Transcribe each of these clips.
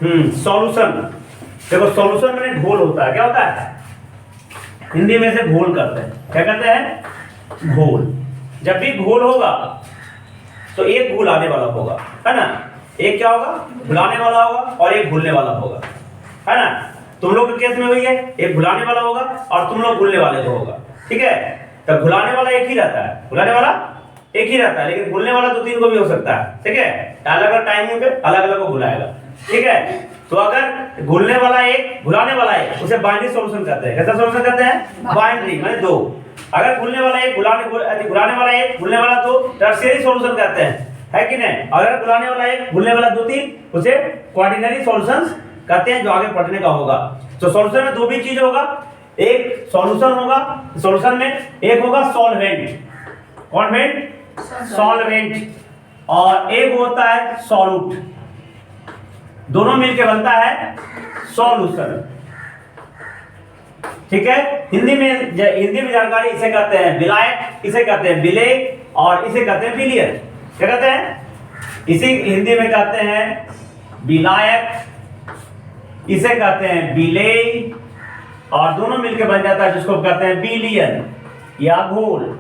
Solution. देखो solution में घोल होता है, क्या होता है? हिंदी में से घोल करते हैं, क्या कहते हैं? घोल। जब भी घोल होगा तो एक घुलाने वाला होगा, है ना? एक क्या होगा? घुलाने वाला होगा और एक घुलने वाला होगा, है ना? तुम लोग के केस में वही है, एक घुलाने वाला होगा और तुम लोग घुलने वाले को होगा, ठीक है? तो घुलाने वाला एक ही रहता है, घुलाने वाला एक ही रहता है, लेकिन घुलने वाला 2-3 को भी हो सकता है, ठीक है? अलग अलग टाइमिंग पे अलग अलग को घुलाएगा, ठीक है? तो अगर घुलने वाला एक घुलाने वाला एक, उसे बाइनरी सॉल्यूशन कहते हैं। कैसा सॉल्यूशन कहते हैं? बाइनरी, माने दो। अगर घुलने वाला एक घुलाने वाला एक घुलने वाला दो, टर्शियरी सॉल्यूशन कहते हैं, है कि नहीं? अगर घुलाने वाला एक घुलने वाला 2-3, उसे क्वार्टिनरी सॉल्यूशंस कहते हैं, जो आगे पढ़ने का होगा। तो सॉल्यूशन में दो भी चीज होगा, एक सॉल्यूशन होगा, सॉल्यूशन में एक होगा सॉल्वेंट, कॉन्वेंट सॉल्वेंट, और एक होता है सॉल्यूट। दोनों मिलकर बनता है सॉल्यूशन, ठीक है? हिंदी में जानकारी इसे कहते हैं विलायक, इसे कहते हैं विलेय, और इसे कहते हैं विलियन। क्या कहते हैं? इसे हिंदी में कहते हैं विलायक, इसे कहते हैं विलेय, और दोनों मिलकर बन जाता है जिसको कहते हैं विलियन या घोल,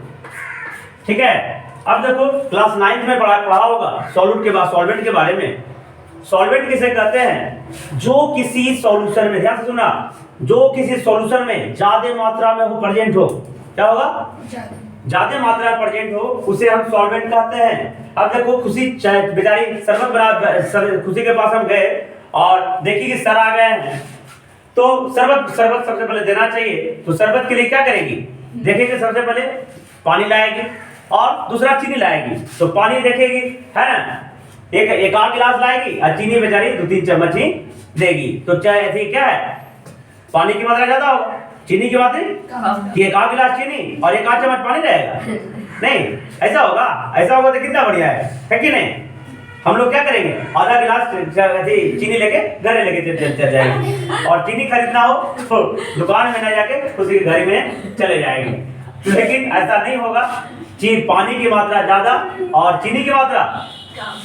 ठीक है? अब देखो क्लास 9th में पढ़ा होगा सॉल्यूट के बाद सॉल्वेंट के बारे में। सॉल्वेंट किसे कहते हैं? जो किसी सॉल्यूशन में, ध्यान से सुना, जो किसी सॉल्यूशन में ज्यादा मात्रा में हो, प्रेजेंट हो, क्या होगा? ज्यादा मात्रा में प्रेजेंट हो, उसे हम सॉल्वेंट कहते हैं। अब देखो खुशी बेचारी शरबत बना, खुशी के पास हम गए और देखी कि सर आ गए हैं, तो शरबत सबसे पहले देना चाहिए। तो शरबत के लिए क्या करेगी? देखेंगे सबसे पहले पानी लाएगी और दूसरा चीनी लाएगी। तो पानी देखेगी, है ना, एक आध गिलास लाएगी और चीनी बेचारी 2-3 चम्मच ही देगी। तो चाहे थी क्या है, पानी की मात्रा ज्यादा होगा, चीनी की मात्रा कि एक आध गिलास चीनी और एक आध चम्मच पानी रहेगा, नहीं ऐसा होगा? ऐसा होगा तो कितना बढ़िया है कि नहीं? हम लोग क्या करेंगे, आधा गिलास चीनी लेके घर लेके चल जाएंगे, और चीनी खरीदना हो तो दुकान में ना जाके उसी घर में चले जाएंगे। लेकिन ऐसा नहीं होगा, पानी की मात्रा ज्यादा और चीनी की मात्रा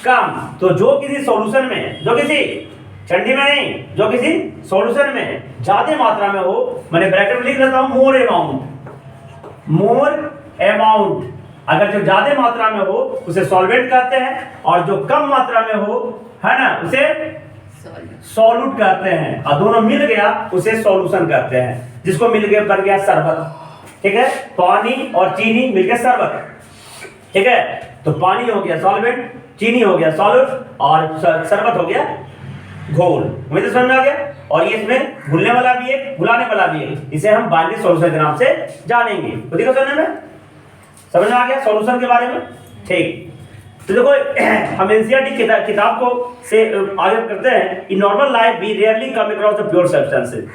कम। तो जो किसी सॉल्यूशन में, जो किसी ठंडी में नहीं, जो किसी सॉल्यूशन में ज्यादा मात्रा में हो, मैंने ब्रैकेट में लिख लेता हूं मोर अमाउंट। अगर जो ज्यादा मात्रा में हो उसे सॉल्वेंट कहते हैं, और जो कम मात्रा में हो, है ना, उसे सॉल्यूट कहते हैं। और दोनों मिल गया उसे सॉल्यूशन कहते हैं, जिसको मिल गया बन गया शरबत, ठीक है? पानी और चीनी मिलकर शरबत, ठीक है? तो पानी हो गया सॉल्वेंट, चीनी हो गया सॉल्यूट, और शरबत हो गया घोल। मुझे समझ में आ गया? और ये इसमें घुलने वाला भी है, घुलाने वाला भी है, इसे हम बाइनरी सॉल्यूशन के नाम से जानेंगे। तो देखो समझ में आ गया सॉल्यूशन के बारे में? ठीक। तो देखो हम एनसीईआरटी किताब को से आगे करते हैं। In normal life we rarely come across the pure substances.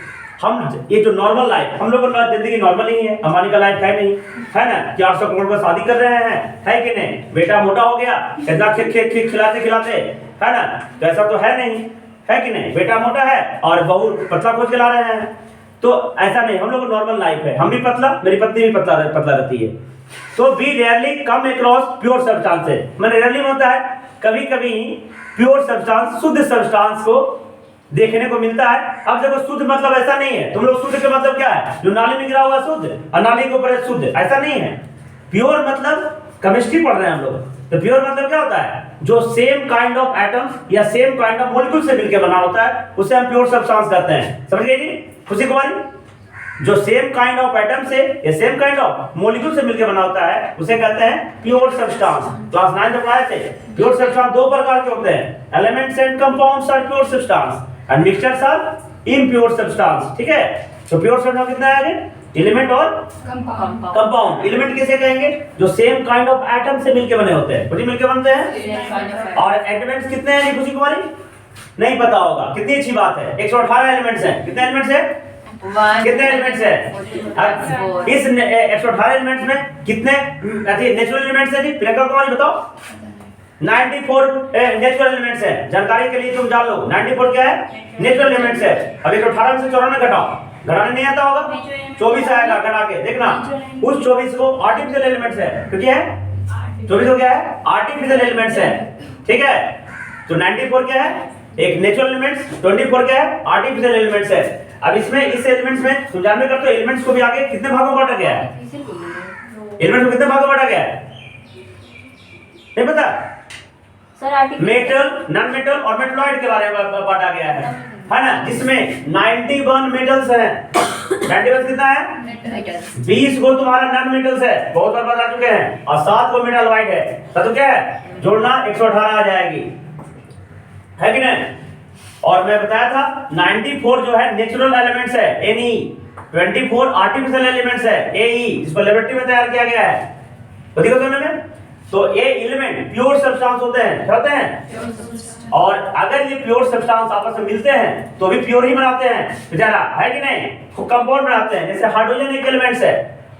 हम ये जो नॉर्मल लाइफ, हम लोगों की जिंदगी नॉर्मल ही है, हमारी का लाइफ है नहीं, है ना? 400 करोड़ में शादी कर रहे हैं, है कि नहीं? बेटा मोटा हो गया, ऐसा खिलाते, है ना? तो ऐसा तो है नहीं, है कि नहीं? बेटा मोटा है और बहू पतला खोज के ला रहे हैं, तो ऐसा नहीं। हम लोग नॉर्मल लाइफ है, हम भी पतला, मेरी पत्नी भी पतला रहती है। तो we rarely come across pure substances. मैंने रेयरली होता है, कभी कभी प्योर सब्सटेंस, शुद्ध सब्सटेंस को देखने को मिलता है। अब देखो शुद्ध मतलब ऐसा नहीं है, तुम लोग शुद्ध के मतलब क्या है? जो नाली में गिरा हुआ शुद्ध और नाली के ऊपर शुद्ध, ऐसा नहीं है। प्योर मतलब केमिस्ट्री पढ़ रहे हैं हम लोग, तो प्योर मतलब क्या होता है? जो सेम काइंड ऑफ एटम्स या सेम काइंड ऑफ मॉलिक्यूल से मिलकर बना होता है, उसे हम प्योर सब्सटेंस कहते हैं। समझ गए जी खुशी कुमारी? जो सेम काइंड ऑफ एटम से या सेम काइंड ऑफ मॉलिक्यूल से मिलकर बना होता है, उसे कहते हैं प्योर सब्सटेंस। क्लास 9 में पढ़ाए थे। प्योर सब्सटेंस दो प्रकार के होते हैं, elements and compounds are pure substance and mixtures are impure substance, ठीक है? तो प्योर सब्सटेंस कितना है? एलिमेंट और कंपाउंड। एलिमेंट किसे कहेंगे? जो सेम काइंड ऑफ एटम से मिलकर बने होते हैं, खुशी मिलकर बनते हैं। और एलिमेंट्स कितने हैं जी खुशी कुमारी? नहीं पता होगा, कितनी अच्छी बात है। 118 एलिमेंट्स हैं। कितने एलिमेंट्स हैं? कितने एलिमेंट्स हैं? इस 118 एलिमेंट्स में कितने नेचुरल एलिमेंट्स हैं जी? प्रियंका कुमारी बताओ। 94 नेचुरल एलिमेंट्स हैं। जानकारी के लिए तुम जान लो, 94 क्या है? नेचुरल एलिमेंट्स है। अब 118 में से 94 घटाओ, घटाने नहीं आता होगा, 24 आएगा, घटा के देखना। उस 24 को आर्टिफिशियल एलिमेंट्स है, क्योंकि है 24 को क्या है? आर्टिफिशियल एलिमेंट्स है, ठीक है? तो 94 क्या है? एक नेचुरल एलिमेंट्स, 24 क्या है, आर्टिफिशियल एलिमेंट्स है। अब इसमें इस एलिमेंट्स में तुम जानते करते हो एलिमेंट्स को भी आगे कितने भागों में बांटा गया है, एलिमेंट्स को कितने भागों में बांटा गया है, नहीं पता सर? मेटल, नॉन मेटल और मेटलॉइड के बारे में बांटा गया है ना, जिसमें 91 मेटल्स हैं। 91 कितना है, 20 को तुम्हारा नॉन मेटल्स है, बहुत बार बता चुके हैं, और 7 को मेटलॉइड है। तो क्या है, जोड़ना 118 आ जाएगी, है कि नहीं। और मैं बताया था 94 जो है नेचुरल एलिमेंट्स है, Ne, 24 आर्टिफिशियल एलिमेंट्स है, Ae, जिसको लेबोरेटरी में तैयार किया गया है। तो देखो दोनों में, तो ये एलिमेंट प्योर सब्सटेंस होते हैं, होते हैं। और अगर ये प्योर सब्सटेंस आपस में मिलते हैं तो भी प्योर ही बनाते हैं बेचारा, है कि नहीं, कंपाउंड बनाते हैं। जैसे हाइड्रोजन एक एलिमेंट्स है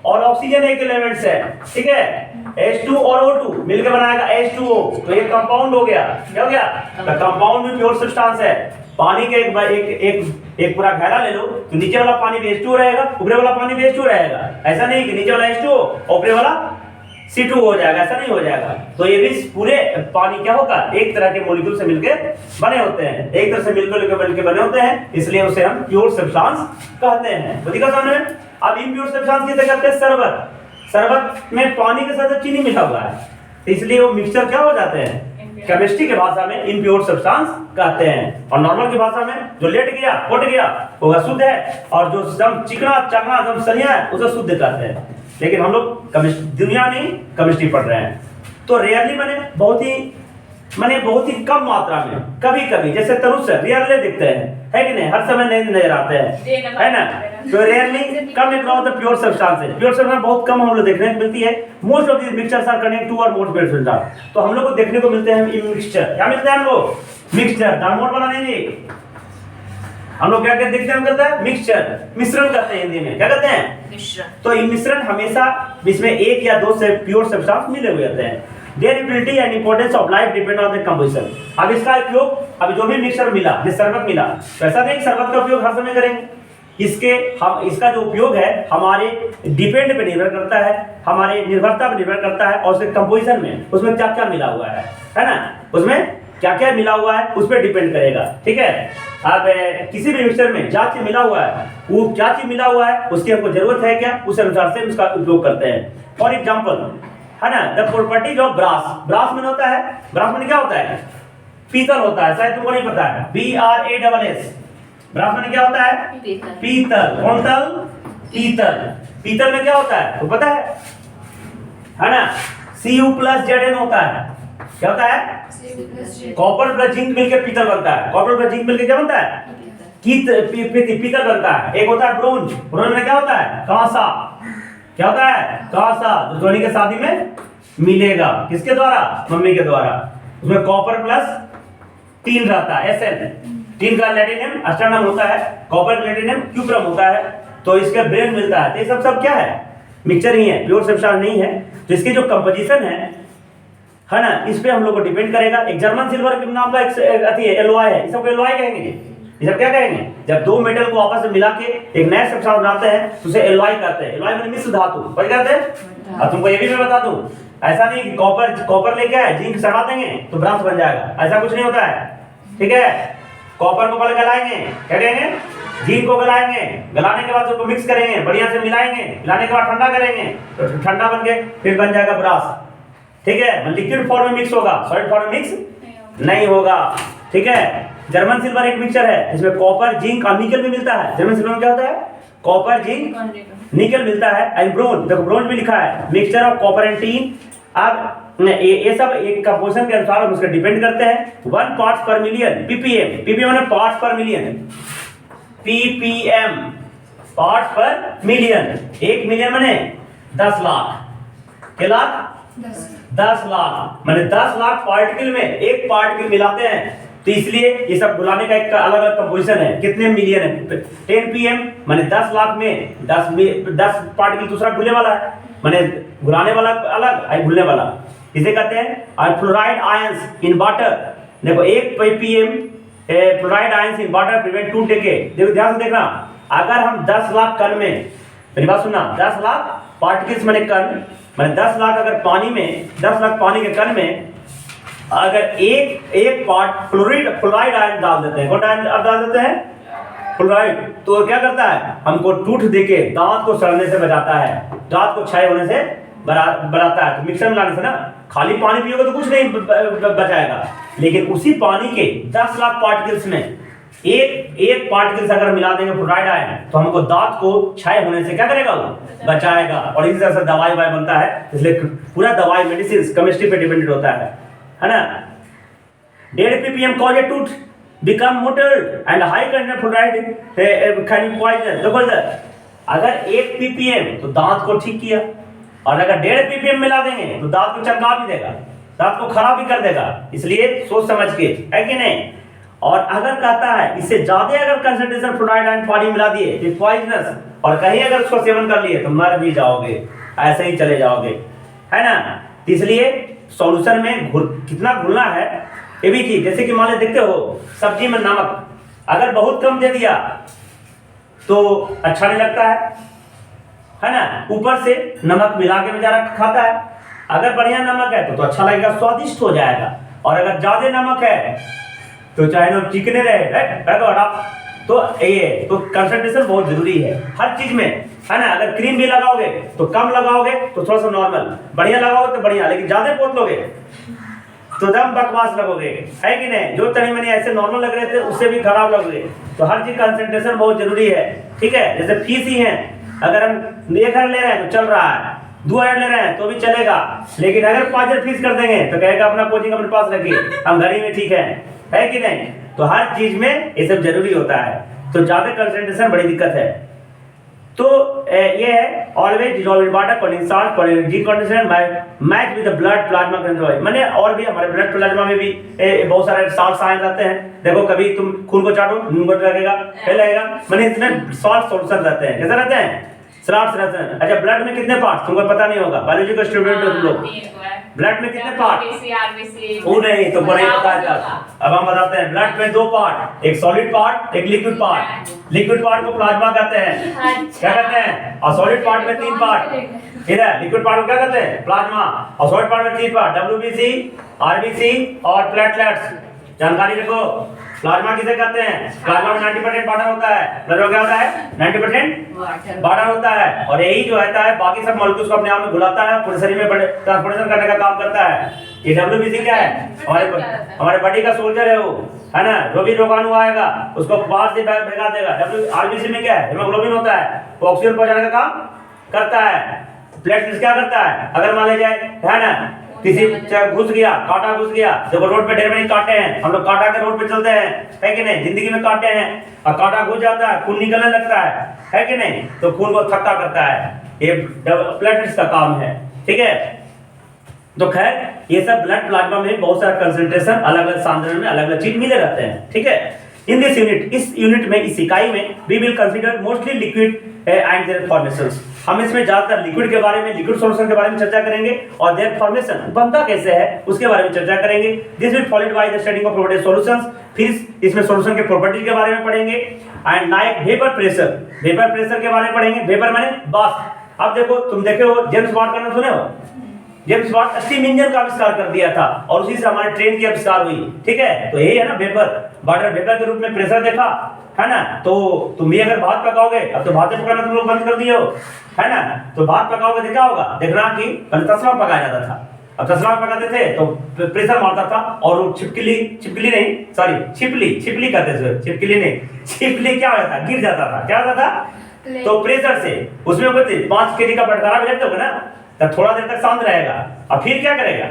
और ऑक्सीजन एक एलिमेंट्स है, ठीक है। H2 और O2 मिलकर बनाएगा H2O, तो ये कंपाउंड हो गया। क्या हो गया, कंपाउंड भी प्योर सब्सटेंस है। पानी के एक पूरा घेरा ले लो, तो नीचे वाला पानी भी H2 रहेगा, ऊपर वाला पानी भी H2 रहेगा। ऐसा नहीं कि नीचे वाला H2 और ऊपर वाला C2 हो जाएगा, ऐसा नहीं हो जाएगा। तो ये भी पूरे पानी क्या होगा, एक तरह के मॉलिक्यूल से मिलके बने होते हैं, एक तरह से मिलके बने होते हैं, इसलिए उसे हम प्योर सब्सटेंस कहते हैं। तो दिखा सामने। अब इम्प्योर सब्सटेंस किसे कहते हैं, शरबत। शरबत में पानी के साथ चीनी मिला हुआ है, तो इसलिए वो मिक्सचर क्या हो जाते हैं, केमिस्ट्री की भाषा में इम्प्योर सब्सटेंस कहते हैं। और नॉर्मल की भाषा में जो लेट गया, उठ गया, वो अशुद्ध है, और जो एकदम चिकना चकना एकदम सनिया है उसे शुद्ध कहते हैं। लेकिन हम लोग दुनिया नहीं केमिस्ट्री पढ़ रहे हैं, तो रेयरली मैंने बहुत ही कम मात्रा में, कभी कभी, जैसे तनुष से रेयरली दिखते हैं, है कि नहीं, हर समय नहीं नजर आते हैं, है ना। तो रेयरली कम एक द प्योर सब्सटेंस है, प्योर सब्सटेंस बहुत कम हम लोग देखने को मिलती है। Most of the mixtures are connect to और मोस्ट प्योर सब्सटेंस, तो हम लोग को देखने को मिलते हैं मिक्सचर। क्या मिलता है हमको, मिक्सचर, दालमोट वाला नहीं जी। हम लोग क्या कहते हैं, मिक्सचर, मिश्रण कहते हैं हिंदी में, क्या कहते हैं, मिश्रण। तो ये मिश्रण हमेशा इसमें एक या दो से प्योर सब्सटेंस मिले हुए होते हैं। Their utility and importance of life depend on the composition। अब इसका उपयोग, अब जो भी मिक्सचर मिला, जिस शरबत मिला, तो ऐसा नहीं शरबत का उपयोग हर समय करेंगे। इसका जो उपयोग है हमारे डिपेंड पे निर्भर करता है, हमारे निर्भरता पे निर्भर करता है, और उसके कंपोजिशन में उसमें क्या क्या मिला हुआ है ना, उसमें क्या क्या मिला हुआ है उस पर डिपेंड करेगा, ठीक है। अब किसी भी मिक्सचर में क्या चीज मिला हुआ है, वो क्या चीज मिला हुआ है, उसकी हमको जरूरत है क्या, उस अनुसार से उसका उपयोग करते हैं। फॉर एग्जाम्पल, है ना, the properties of brass. Brass में होता है, ब्रास में क्या होता है, पीतल होता है, शायद तुमको नहीं पता है, BRASS। ब्रास में क्या होता है, पीतल। कौन तल, पीतल। पीतल में क्या होता है तो पता है ना, Cu+Zn होता है। क्या होता है, कॉपर प्लस जिंक मिलकर पीतल बनता है। कॉपर प्लस जिंक मिलकर क्या बनता है, पीतल बनता है। एक होता है ब्रोंज। ब्रोंज में क्या होता है, कांसा। क्या होता है, कांसा, जो धोनी के शादी में मिलेगा, किसके द्वारा, मम्मी के द्वारा। उसमें कॉपर प्लस तीन रहता है, Sn। तीन का लैटिनम अस्टर्नम होता है, कॉपर प्लेटिनम क्यूप्रम होता है, तो इसके ब्रेन मिलता है। तो ये सब क्या है, मिक्सचर ही है, प्योर सब्सटेंस नहीं है। तो इसकी जो कंपोजिशन है ना, इस पे हम लोग को डिपेंड करेगा। एक जर्मन सिल्वर के नाम का एक एलॉय है, इसको एलॉय कहेंगे। ये सब क्या कहेंगे, जब दो मेटल को आपस में मिला के एक नया सब्सटेंस बनाते हैं तो उसे एलॉय कहते हैं। एलॉय माने मिश्र धातु, समझ गए हैं। अब तुमको ये भी मैं बता दूं, ऐसा नहीं कि कॉपर लेके आए, जिंक सड़ा देंगे तो ब्रास बन जाएगा, ऐसा कुछ नहीं होता है, ठीक है। कॉपर को पहले गलाएंगे, क्या कहेंगे, जिंक को गलाएंगे, गलाने के बाद उसको मिक्स करेंगे, बढ़िया से मिलाएंगे, मिलाने के बाद ठंडा करेंगे, तो ठंडा बन के फिर बन जाएगा ब्रास, ठीक है। लिक्विड फॉर्म में मिक्स होगा, सॉलिड फॉर्म में मिक्स नहीं होगा, ठीक है। जर्मन सिल्वर एक मिक्सचर है, इसमें कॉपर, जिंक और निकल भी मिलता है। जर्मन सिल्वर में क्या होता है, कॉपर, जिंक, निकल मिलता है। एंड ब्रोंज, देखो ब्रोंज भी लिखा है, mixture of copper and teen. अब ये सब एक कंपोजिशन के अनुसार हम उसके डिपेंड करते हैं। 1 पार्ट्स पर मिलियन, ppm। ppm माने पार्ट्स पर मिलियन, ppm पार्ट्स पर मिलियन। 1 मिलियन माने 10 लाख, क्या लाख, 10 लाख माने 10 लाख पार्टिकल में एक पार्टिकल मिलाते हैं। तो इसलिए ये सब बुलाने का एक अलग अलग कंपोजिशन है। कितने मिलियन है, 10 pm माने 10 लाख में 10 पार्टिकल, दूसरा घुलने वाला है, माने घुलाने वाला अलग है, घुलने वाला, इसे कहते हैं। और फ्लोराइड आयंस इन वाटर, देखो 1 pm fluoride ions in water prevent to decay. देखो ध्यान से देखना, अगर हम 10 लाख कण में, मेरी बात सुनना, 10 लाख पार्टिकल्स माने कण, माने 10 लाख अगर पानी में, 10 लाख पानी के कण में अगर एक पार्ट फ्लोराइड आयन डाल देते हैं, कौन आयन डाल देते हैं? फ्लोराइड। तो क्या करता है? हमको टूथ देके दांत को सड़ने से बचाता है, दांत को क्षय होने से बचाता है। तो मिक्सर में लाने से ना, खाली पानी पियोगे तो कुछ नहीं बचाएगा, लेकिन उसी पानी के 10 लाख पार्टिकल्स में एक पार्टिकल्स अगर मिला देंगे फ्लोराइड आयन, तो हमको दांत को क्षय होने से क्या करेगा? वो बचाएगा। और इसी तरह से दवाई बनता है। इसलिए पूरा दवाई मेडिसिन केमिस्ट्री पे डिपेंडेंट होता है ना। 1.5 ppm cause a tooth become mottled and high content fluoride can poison. देखो इधर, अगर 1 ppm तो दांत को ठीक किया, और अगर 1.5 ppm मिला देंगे तो दांत को चमका भी देगा, दांत को खराब भी कर देगा। इसलिए सोच समझ के, है कि नहीं? और अगर कहता है इससे ज्यादा अगर कंसंट्रेशन फ्लोराइड आयन पानी मिला दिए तो पॉइजनस, और कहीं अगर उसको सेवन कर लिए तो मर भी जाओगे, ऐसे ही चले जाओगे, है ना। इसलिए सॉल्यूशन में कितना घुलना है ये भी चीज। जैसे कि मान लो देखते हो सब्जी में नमक अगर बहुत कम दे दिया तो अच्छा नहीं लगता है ना। ऊपर से नमक मिला के बेचारा खाता है। अगर बढ़िया नमक है तो अच्छा लगेगा, स्वादिष्ट हो जाएगा। और अगर ज्यादा नमक है तो चाहे ना चिकने रहे, तो ये तो कंसंट्रेशन बहुत जरूरी है हर चीज में, है ना। अगर क्रीम भी लगाओगे तो कम लगाओगे तो थोड़ा सा नॉर्मल, बढ़िया लगाओगे तो बढ़िया, लेकिन ज्यादा पोत लोगे तो दम बकवास लगोगे, है कि नहीं। जो तनी मनी ऐसे नॉर्मल लग रहे थे उससे भी खराब लगोगे। तो हर चीज कंसंट्रेशन बहुत जरूरी है, ठीक है। जैसे फीस ही है, अगर हम 1,000 ले रहे हैं तो चल रहा है, 2,000 ले रहे हैं तो भी चलेगा, लेकिन अगर 5,000 फीस कर देंगे तो कहेगा अपना कोचिंग अपने पास रखिए, हम घर ही में ठीक है कि नहीं। तो हर चीज में ये सब जरूरी होता है। तो ज्यादा कंसंट्रेशन बड़ी दिक्कत है। तो ये है always dissolve in water containing salt for energy condition match with the blood plasma control. माने और भी हमारे ब्लड प्लाज्मा में भी बहुत सारे साल्ट आयन रहते हैं। देखो कभी तुम खून को चाटो, खून को लगेगा, लगेगा, माने इसमें साल्ट सॉल्यूशन रहते हैं। कैसे रहते हैं? सलाड्स रहते हैं। अच्छा, ब्लड में कितने पार्ट तुमको पता नहीं होगा, बायोलॉजी का स्टूडेंट हो तुम लोग। ब्लड में कितने पार्ट? वो नहीं तो बड़े पता है। अब हम बताते हैं, ब्लड में 2 पार्ट, एक सॉलिड पार्ट, एक लिक्विड पार्ट। लिक्विड पार्ट को प्लाज्मा कहते हैं, क्या कहते हैं? और सॉलिड पार्ट में 3 पार्ट। इधर लिक्विड पार्ट को क्या कहते हैं? प्लाज्मा। और सॉलिड पार्ट में 3 पार्ट, WBC, RBC और प्लेटलेट्स। जानकारी रखो, प्लाज्मा किसे कहते हैं? प्लाज्मा में 90% वाटर होता है। प्लाज्मा क्या होता है? 90% वाटर होता है। और यही जो रहता है बाकी सब मॉलिक्यूल्स को अपने आप में घुलाता है, पूरे शरीर में ट्रांसपोर्टेशन करने का काम करता है। ये WBC क्या है? हमारे बॉडी का सोल्जर है वो, है ना। जो भी रोगाणु आएगा उसको बाहर से भगा देगा। RBC में क्या है? हीमोग्लोबिन होता है, वो ऑक्सीजन पहुंचाने का काम करता है। प्लेटलेट्स क्या करता है? अगर मान ले जाए, है ना, किसी घुस गया, कांटा घुस गया, देखो रोड पे ढेर मनी कांटे हैं, हम लोग कांटा के रोड पे चलते हैं, है कि नहीं। जिंदगी में कांटे हैं और कांटा घुस जाता है, खून निकलने लगता है कि नहीं। तो खून को थक्का करता है, ये प्लेटलेट्स का काम है, ठीक है। तो खैर ये सब ब्लड प्लाज्मा में बहुत सारा कंसंट्रेशन अलग अलग सांद्रण में अलग अलग चीज मिले रहते हैं, ठीक है। इन दिस यूनिट, इस यूनिट में, इस इकाई में we will consider mostly liquid and their formations. हम इसमें ज्यादातर लिक्विड के बारे में, लिक्विड सॉल्यूशन के बारे में चर्चा करेंगे और देयर फॉर्मेशन बनता कैसे है उसके बारे में चर्चा करेंगे। This will followed by the study of properties solutions. फिर इसमें सॉल्यूशन के प्रॉपर्टीज के बारे में पढ़ेंगे and like vapour pressure, vapour pressure के बारे में पढ़ेंगे। वेपर माने वाष्प। अब देखो, तुम देखे हो जेम्स वाट का नाम सुने हो? जेम्स वाट स्टीम इंजन का आविष्कार कर दिया था और उसी से हमारे ट्रेन की आविष्कार हुई, ठीक है। तो यही है ना वेपर, वाटर वेपर के रूप में प्रेशर देखा, है ना। तो तुम भी अगर भात पकाओगे, अब तो भातें पकाना तुम लोग बंद कर दिए हो, है ना। तो भात पकाओगे तो क्या होगा? देखना कि पहले तसला में पकाया जाता था। अब तसला में पकाते थे तो प्रेशर मारता था और वो छिपकली नहीं, सॉरी छिपली कहते थे, छिपकली नहीं, छिपली क्या होता था? गिर जाता था। क्या होता था? तो प्रेशर से उसमें 5 kg का बटखारा भी रखते हो ना, तब थोड़ा देर तक शांत रहेगा और फिर क्या करेगा?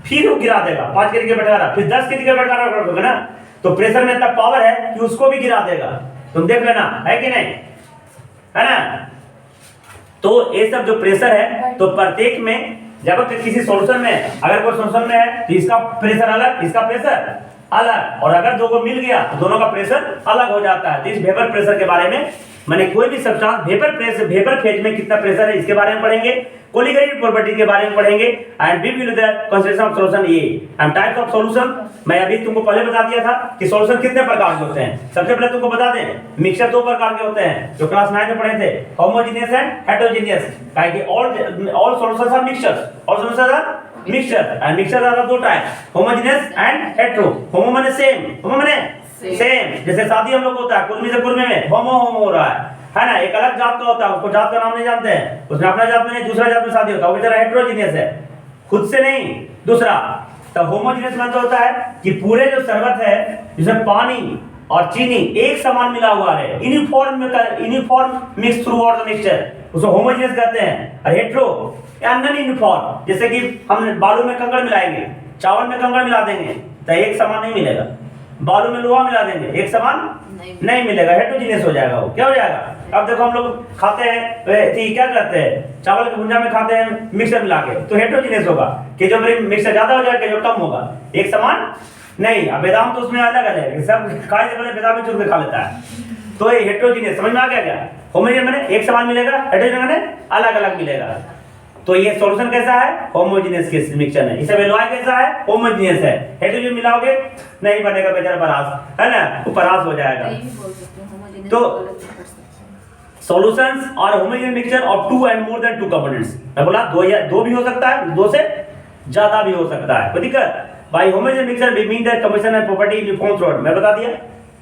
फिर वो गिरा देगा 5 kg का बटखारा, फिर 10 kg का बटखारा रखोगे ना, तो प्रेशर में इतना पावर है कि उसको भी गिरा देगा। तुम देख लेना, है कि नहीं, है ना। तो ये सब जो प्रेशर है, तो प्रत्येक में जब किसी सॉल्यूशन में, अगर कोई सॉल्यूशन में है तो इसका प्रेशर अलग, इसका प्रेशर अलग, और अगर दो को मिल गया तो दोनों का प्रेशर अलग हो जाता है। तो इस वेपर प्रेशर के बारे में, माने कोई भी सब्सटेंस वेपर फेज में कितना प्रेशर है इसके बारे में पढ़ेंगे। कोलिगेटिव प्रॉपर्टी के बारे में पढ़ेंगे and we will the concept of solution a and types of solution. मैं अभी तुमको पहले बता दिया था कि सॉल्यूशन कितने प्रकार के होते हैं। सबसे पहले तुमको बता दें, मिक्सचर 2 प्रकार के होते हैं जो क्लास 9 में पढ़े थे, होमोजेनियस एंड हेटेरोजेनियस। काहे कि all solutions are mixtures, all solutions are mixture, and mixture are दो type, homogeneous and hetero. Homo माने सेम, होमो माने सेम, जैसे शादी हम लोग होता है कुर्मी से कुर्मी में होमो होमो हो रहा है ना। एक अलग जात का होता है, उसको जात का नाम नहीं जानते हैं, उसमें अपना जात में नहीं दूसरा जात में शादी होता है, वो बेचारा हेटेरोजेनियस है, खुद से नहीं दूसरा। तो होमोजेनियस मतलब होता है कि पूरे जो शरबत है जिसमें पानी और चीनी एक समान मिला हुआ है, uniform mix through out the mixture, उसको होमोजेनियस कहते हैं। और हेटेरो नॉन यूनिफॉर्म, जैसे कि हम बालू में कंकड़ मिलाएंगे, चावल में कंकड़ मिला देंगे तो एक समान नहीं मिलेगा, बालू में लोहा मिला देंगे एक समान नहीं मिलेगा, हेटेरोजेनियस हो जाएगा। वो क्या हो जाएगा, अब देखो हम लोग खाते हैं क्या करते हैं, चावल के भुंजा में खाते हैं मिक्सर मिला के, तो हेटेरोजेनियस होगा कि जो मिक्सर ज्यादा हो जाएगा जो कम होगा, एक समान नहीं। अब बादाम तो उसमें अलग अलग है, सब खाए से पहले बादाम में चुन के खा लेता है, तो ये हेटेरोजेनियस समझ में आ गया क्या। होमोजेनियस माने एक समान मिलेगा, हेटेरोजेनियस माने अलग अलग मिलेगा। तो ये सॉल्यूशन कैसा है, होमोजेनियस के मिक्सचर है। इसे वेलोय कैसा है, होमोजेनियस है। हेटेरोजेनियस मिलाओगे नहीं बनेगा बेचारा परास, है ना, वो परास हो जाएगा। तो सॉल्यूशंस और homogeneous mixture of 2 and more than 2 components, मैं बोला दो भी हो सकता है, दो से ज्यादा भी हो सकता है, कोई दिक्कत। By homogeneous mixture we mean that composition and property uniform throughout, मैं बता दिया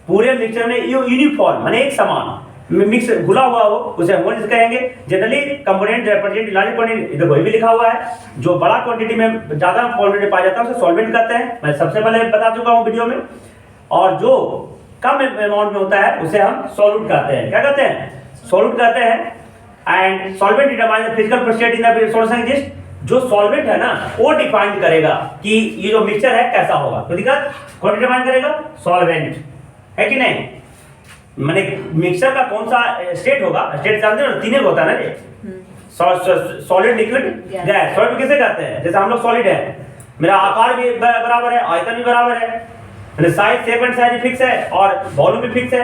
पूरे मिक्सचर में यूनिफॉर्म माने एक समान मिक्स घुला हुआ हो उसे होमोजेनियस कहेंगे। Generally component represent large quantity, इधर वही भी लिखा हुआ है, जो बड़ा क्वांटिटी में ज्यादा क्वांटिटी पाया जाता है उसे सॉल्वेंट कहते हैं, मैं सबसे पहले बता चुका हूं वीडियो में। और जो कम अमाउंट में होता है उसे हम सॉल्यूट कहते हैं, क्या कहते हैं, सॉल्यूट कहते हैं। And solvent determine the physical property in the solution exist, जो सॉल्वेंट है ना वो डिफाइन करेगा कि ये जो मिक्सचर है कैसा होगा, तो दिक्कत कौन डिफाइन करेगा, सॉल्वेंट, है कि नहीं। माने मिक्सचर का कौन सा स्टेट होगा, स्टेट जानते हो ना, तीन होता है ना, सॉलिड लिक्विड गैस। सॉलिड किसे कहते हैं, जैसे हम लोग सॉलिड है, मेरा आकार भी बराबर है, आयतन भी बराबर है, size shape and size fix है और वॉल्यूम भी फिक्स है,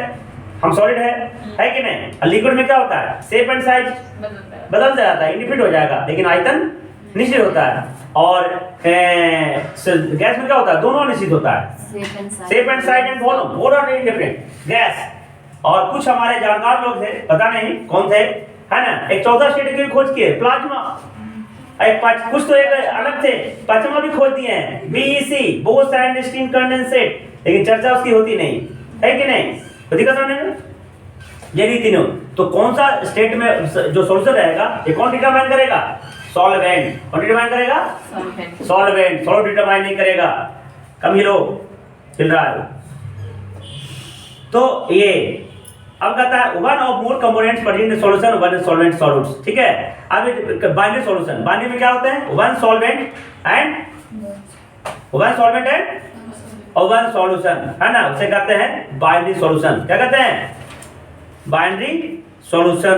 हम सॉलिड है कि नहीं। और लिक्विड में क्या होता है, शेप एंड साइज बदल जाता है, इंडिफिनिट हो जाएगा, लेकिन आयतन निश्चित होता है। और गैस में क्या होता है, दोनों निश्चित होता है, shape and size and volume both are indefinite gas. और कुछ हमारे जानकार लोग थे, पता नहीं कौन थे, है ना, एक 14 स्टेट की खोज किए, प्लाज्मा, एक कुछ तो एक अलग थे, पांचवा भी खोज दिए हैं, BEC both and steam condensate, लेकिन चर्चा उसकी होती नहीं, है कि नहीं, तो दिक्कत होने में यही तीनों। तो कौन सा स्टेट में जो सॉल्यूशन रहेगा ये कौन डिटरमाइन करेगा, सॉल्वेंट। कौन डिटरमाइन करेगा, सॉल्वेंट। सॉल्वेंट डिटरमाइन नहीं करेगा, कम ही लो हिल रहा है। तो ये अब कहता है one of more components present in solution, one is solvent solutes, ठीक है। अब बाइनरी सॉल्यूशन, बाइनरी में क्या होते हैं, वन सॉल्वेंट एंड और वन सॉल्यूशन, है ना, उसे कहते हैं बाइनरी सॉल्यूशन। क्या कहते हैं, बाइनरी सॉल्यूशन।